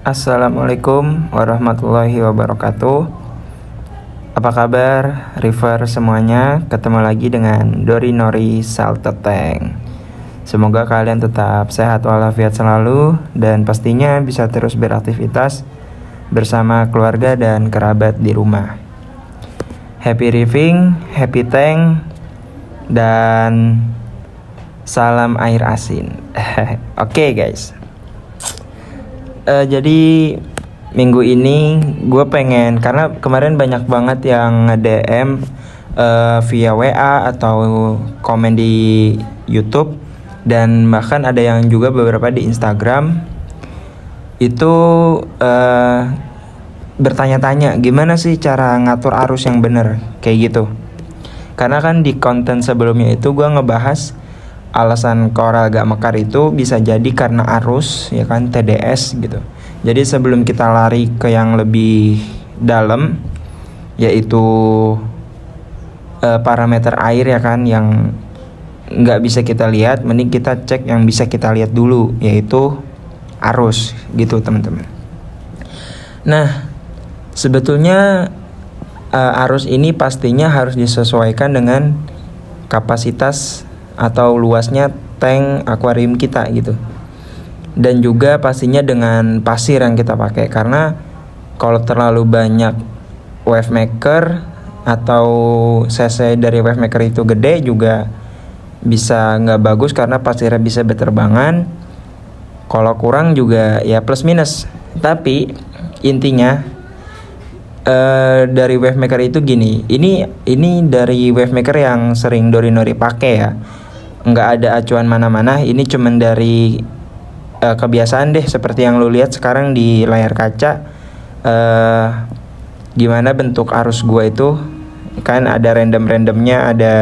Assalamualaikum warahmatullahi wabarakatuh. Apa kabar River semuanya? Ketemu lagi dengan Dori Nori Salted Tank. Semoga kalian tetap sehat walafiat selalu dan pastinya bisa terus beraktivitas bersama keluarga dan kerabat di rumah. Happy Riving, happy tank, dan salam air asin. Oke, guys. Jadi minggu ini gue pengen, karena kemarin banyak banget yang nge-DM via WA atau komen di YouTube, dan bahkan ada yang juga beberapa di Instagram itu bertanya-tanya gimana sih cara ngatur arus yang bener kayak gitu. Karena kan di konten sebelumnya itu gue ngebahas alasan Coral gak mekar itu bisa jadi karena arus, ya kan, TDS gitu. Jadi sebelum kita lari ke yang lebih dalam, yaitu parameter air, ya kan, yang nggak bisa kita lihat, mending kita cek yang bisa kita lihat dulu, yaitu arus gitu, teman-teman. Nah, sebetulnya arus ini pastinya harus disesuaikan dengan kapasitas atau luasnya tank akuarium kita gitu. Dan juga pastinya dengan pasir yang kita pakai, karena kalau terlalu banyak wave maker atau cc dari wave maker itu gede juga bisa nggak bagus karena pasirnya bisa berterbangan. Kalau kurang juga ya plus minus. Tapi intinya dari wave maker itu gini, ini dari wave maker yang sering Dori Nori pakai ya, nggak ada acuan mana-mana. Ini cuman dari kebiasaan deh, seperti yang lu lihat sekarang di layar kaca. Gimana bentuk arus gua itu, kan ada random-randomnya, ada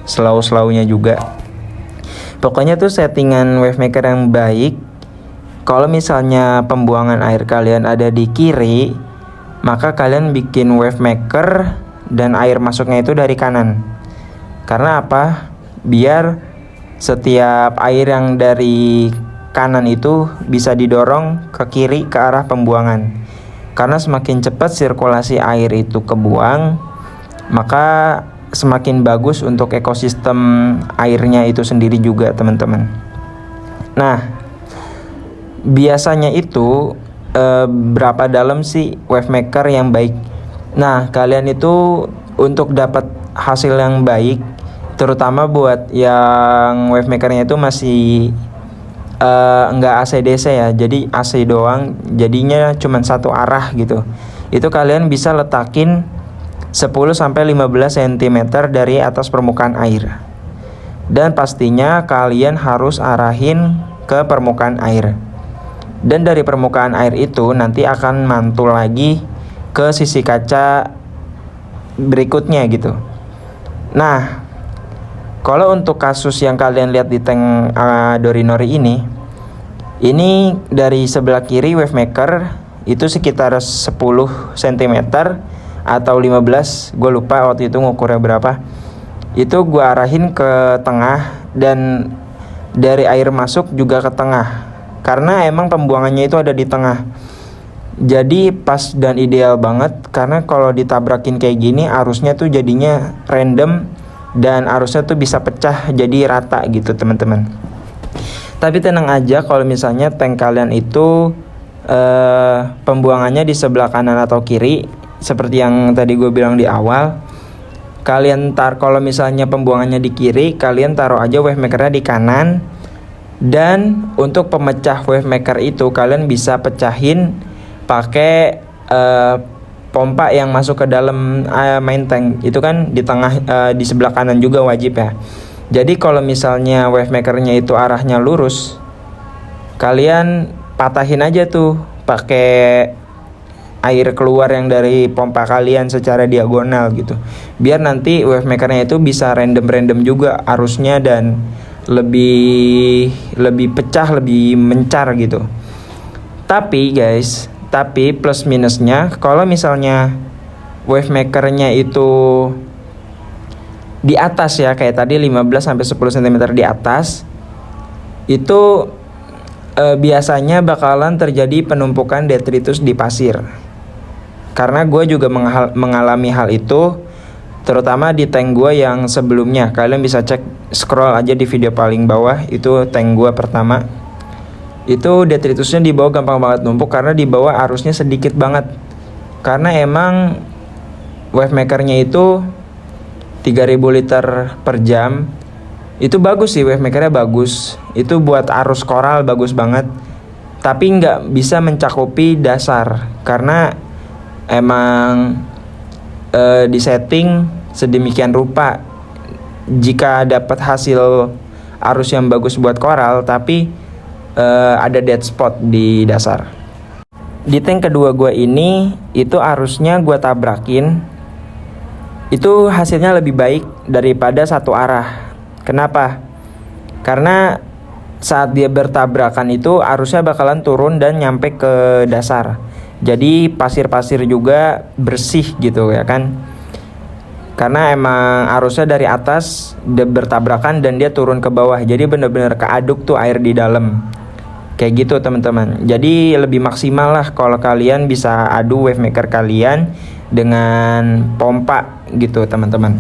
slow-slownya juga. Pokoknya tuh settingan wave maker yang baik. Kalau misalnya pembuangan air kalian ada di kiri, maka kalian bikin wave maker dan air masuknya itu dari kanan. Karena apa? Biar setiap air yang dari kanan itu bisa didorong ke kiri ke arah pembuangan. Karena semakin cepat sirkulasi air itu kebuang, maka semakin bagus untuk ekosistem airnya itu sendiri juga, teman-teman. Nah, biasanya itu berapa dalam sih wave maker yang baik? Nah, kalian itu untuk dapat hasil yang baik, terutama buat yang wave makernya itu masih enggak AC/DC ya, jadi AC doang, jadinya cuma satu arah gitu. Itu kalian bisa letakin 10-15 cm dari atas permukaan air. Dan pastinya kalian harus arahin ke permukaan air. Dan dari permukaan air itu nanti akan mantul lagi ke sisi kaca berikutnya gitu. Nah, kalau untuk kasus yang kalian lihat di tank Dori Nori ini dari sebelah kiri wave maker itu sekitar 10 cm atau 15, gue lupa waktu itu ngukurnya berapa. Itu gue arahin ke tengah, dan dari air masuk juga ke tengah, karena emang pembuangannya itu ada di tengah. Jadi pas dan ideal banget, karena kalau ditabrakin kayak gini arusnya tuh jadinya random dan arusnya tuh bisa pecah jadi rata gitu, teman-teman. Tapi tenang aja kalau misalnya tank kalian itu pembuangannya di sebelah kanan atau kiri, seperti yang tadi gue bilang di awal. Kalian kalau misalnya pembuangannya di kiri, kalian taruh aja wave makernya di kanan. Dan untuk pemecah wave maker itu kalian bisa pecahin pakai pompa yang masuk ke dalam main tank. Itu kan di tengah, di sebelah kanan juga wajib ya. Jadi kalau misalnya wave makernya itu arahnya lurus, kalian patahin aja tuh pakai air keluar yang dari pompa kalian secara diagonal gitu. Biar nanti wave makernya itu bisa random juga arusnya, dan lebih pecah, lebih mencar gitu. Tapi guys, plus minusnya kalau misalnya wave makernya itu di atas ya, kayak tadi 15-10 cm di atas, itu biasanya bakalan terjadi penumpukan detritus di pasir. Karena gue juga mengalami hal itu, terutama di tank gue yang sebelumnya. Kalian bisa cek, scroll aja di video paling bawah, itu tank gue pertama. Itu detritusnya di bawah gampang banget numpuk karena di bawah arusnya sedikit banget. Karena emang wavemakernya itu 3000 liter per jam. Itu bagus sih, wavemakernya bagus. Itu buat arus koral bagus banget. Tapi nggak bisa mencakupi dasar karena emang disetting sedemikian rupa. Jika dapat hasil arus yang bagus buat koral, tapi ada dead spot di dasar. Di tank kedua gue ini, itu arusnya gue tabrakin, itu hasilnya lebih baik daripada satu arah. Kenapa? Karena saat dia bertabrakan itu arusnya bakalan turun dan nyampe ke dasar. Jadi pasir-pasir juga bersih gitu ya kan. Karena emang arusnya dari atas dia bertabrakan dan dia turun ke bawah. Jadi bener-bener keaduk tuh air di dalam. Kayak gitu teman-teman. Jadi lebih maksimal lah kalau kalian bisa adu wavemaker kalian dengan pompa gitu teman-teman.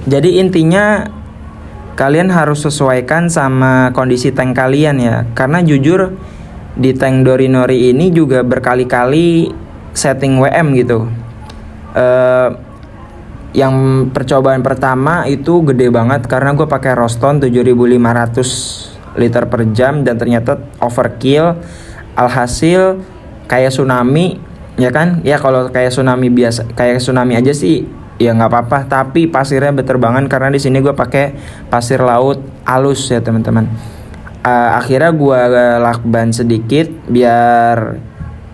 Jadi intinya kalian harus sesuaikan sama kondisi tank kalian ya. Karena jujur di tank Dorinori ini juga berkali-kali setting WM gitu. Yang percobaan pertama itu gede banget karena gue pakai Roston 7500 liter per jam dan ternyata overkill. Alhasil kayak tsunami ya kan. Ya kalau kayak tsunami biasa, kayak tsunami aja sih ya nggak apa-apa, tapi pasirnya berterbangan karena di sini gue pakai pasir laut halus ya teman-teman. Akhirnya gue lakban sedikit biar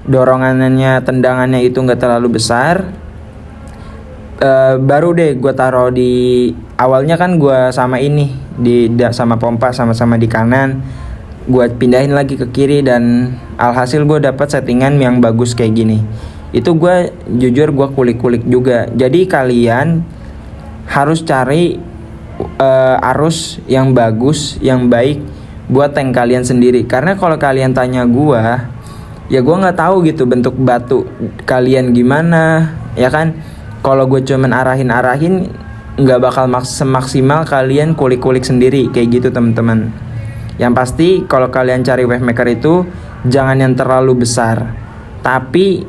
dorongannya, tendangannya itu nggak terlalu besar. Baru deh gue taruh di awalnya kan gue sama ini sama pompa sama-sama di kanan, gue pindahin lagi ke kiri dan alhasil gue dapat settingan yang bagus kayak gini. Itu gue jujur gue kulik-kulik juga. Jadi kalian harus cari arus yang bagus, yang baik buat tank kalian sendiri. Karena kalau kalian tanya gue, ya gue nggak tahu gitu bentuk batu kalian gimana, ya kan? Kalau gue cuman arahin nggak bakal semaksimal kalian kulik-kulik sendiri kayak gitu teman-teman. Yang pasti kalau kalian cari wavemaker itu jangan yang terlalu besar, tapi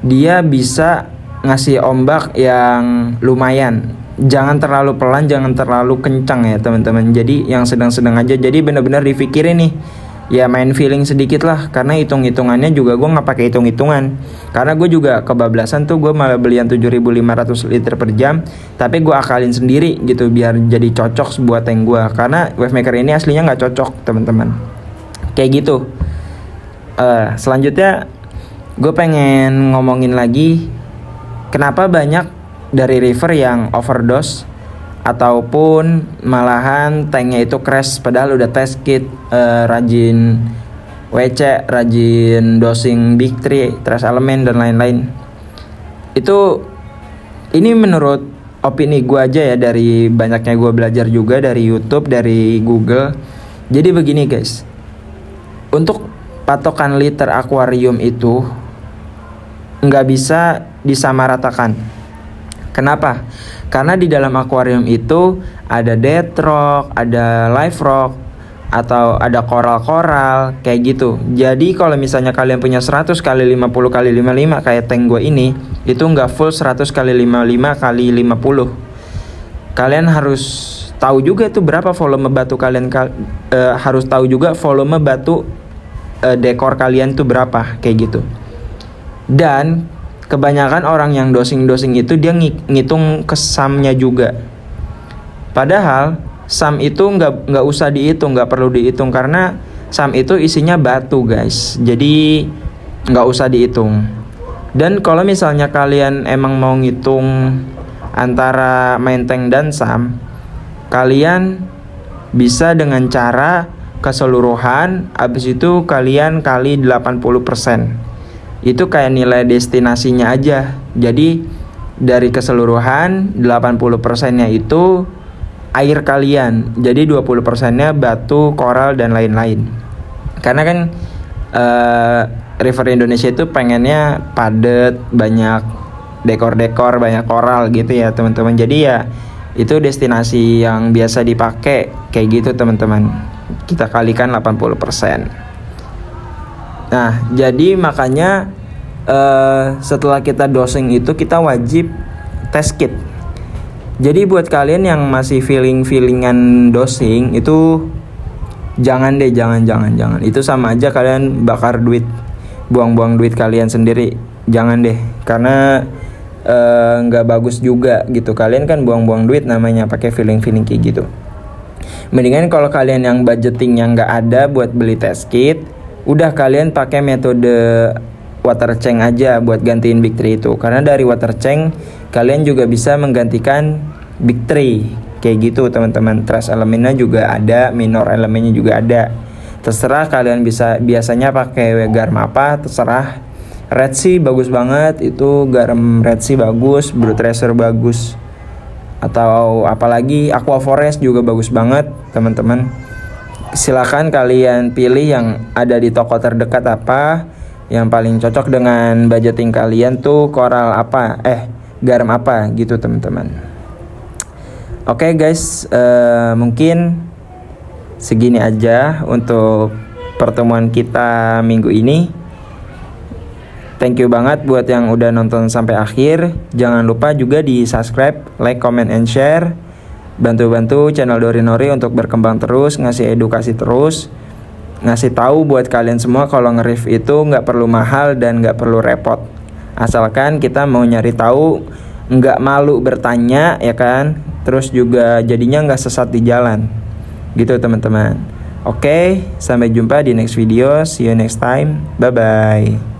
dia bisa ngasih ombak yang lumayan. Jangan terlalu pelan, jangan terlalu kencang ya teman-teman. Jadi yang sedang-sedang aja. Jadi benar-benar dipikirin nih. Ya main feeling sedikit lah. Karena hitung-hitungannya juga gue nggak pakai hitung-hitungan. Karena gue juga kebablasan tuh, gue malah belian 7500 liter per jam. Tapi gue akalin sendiri gitu biar jadi cocok buat tank gue. Karena wavemaker ini aslinya nggak cocok teman-teman. Kayak gitu. Selanjutnya gue pengen ngomongin lagi kenapa banyak dari river yang overdose ataupun malahan tanknya itu crash padahal udah test kit, rajin WC, rajin dosing Big 3, trace element dan lain-lain. Ini menurut opini gue aja ya, dari banyaknya gue belajar juga dari YouTube, dari Google. Jadi begini guys, untuk patokan liter akuarium itu nggak bisa disamaratakan. Kenapa? Karena di dalam akuarium itu ada dead rock, ada live rock, atau ada koral-koral kayak gitu. Jadi kalau misalnya kalian punya 100 kali 50 kali 55 kayak tank gue ini, itu nggak full 100 kali 55 kali 50. Kalian harus tahu juga itu berapa volume batu kalian, harus tahu juga volume batu dekor kalian tuh berapa kayak gitu. Dan kebanyakan orang yang dosing-dosing itu dia ngitung ke SAM-nya juga. Padahal SAM itu nggak usah dihitung, nggak perlu dihitung karena SAM itu isinya batu guys. Jadi nggak usah dihitung. Dan kalau misalnya kalian emang mau ngitung antara main tank dan SAM, kalian bisa dengan cara keseluruhan, habis itu kalian kali 80%. Itu kayak nilai destinasinya aja. Jadi dari keseluruhan 80%-nya itu air kalian. Jadi 20%-nya batu, koral dan lain-lain. Karena kan river Indonesia itu pengennya padat, banyak dekor-dekor, banyak koral gitu ya teman-teman. Jadi ya itu destinasi yang biasa dipakai kayak gitu teman-teman. Kita kalikan 80%. Nah, jadi makanya setelah kita dosing itu kita wajib test kit. Jadi buat kalian yang masih feelingan dosing itu jangan deh, jangan. Itu sama aja kalian bakar duit, buang-buang duit kalian sendiri. Jangan deh, karena nggak bagus juga gitu. Kalian kan buang-buang duit namanya pakai feeling kayak gitu. Mendingan kalau kalian yang budgetingnya nggak ada buat beli test kit, udah kalian pakai metode water tank aja buat gantiin Big 3 itu. Karena dari water tank kalian juga bisa menggantikan Big 3 kayak gitu teman-teman. Trace elemennya juga ada, minor elemennya juga ada. Terserah kalian bisa, biasanya pakai garam apa terserah. Red Sea bagus banget, itu garam Red Sea bagus, Blue Tracer bagus, atau apalagi Aqua Forest juga bagus banget teman-teman. Silakan kalian pilih yang ada di toko terdekat apa yang paling cocok dengan budgeting kalian tuh, coral apa, garam apa gitu teman-teman. Oke guys, mungkin segini aja untuk pertemuan kita minggu ini. Thank you banget buat yang udah nonton sampai akhir. Jangan lupa juga di subscribe, like, comment, and share. Bantu-bantu channel Dorinori untuk berkembang terus, ngasih edukasi terus, ngasih tahu buat kalian semua kalau nge-review itu nggak perlu mahal dan nggak perlu repot. Asalkan kita mau nyari tahu, nggak malu bertanya ya kan. Terus juga jadinya nggak sesat di jalan. Gitu teman-teman. Oke, sampai jumpa di next video. See you next time. Bye-bye.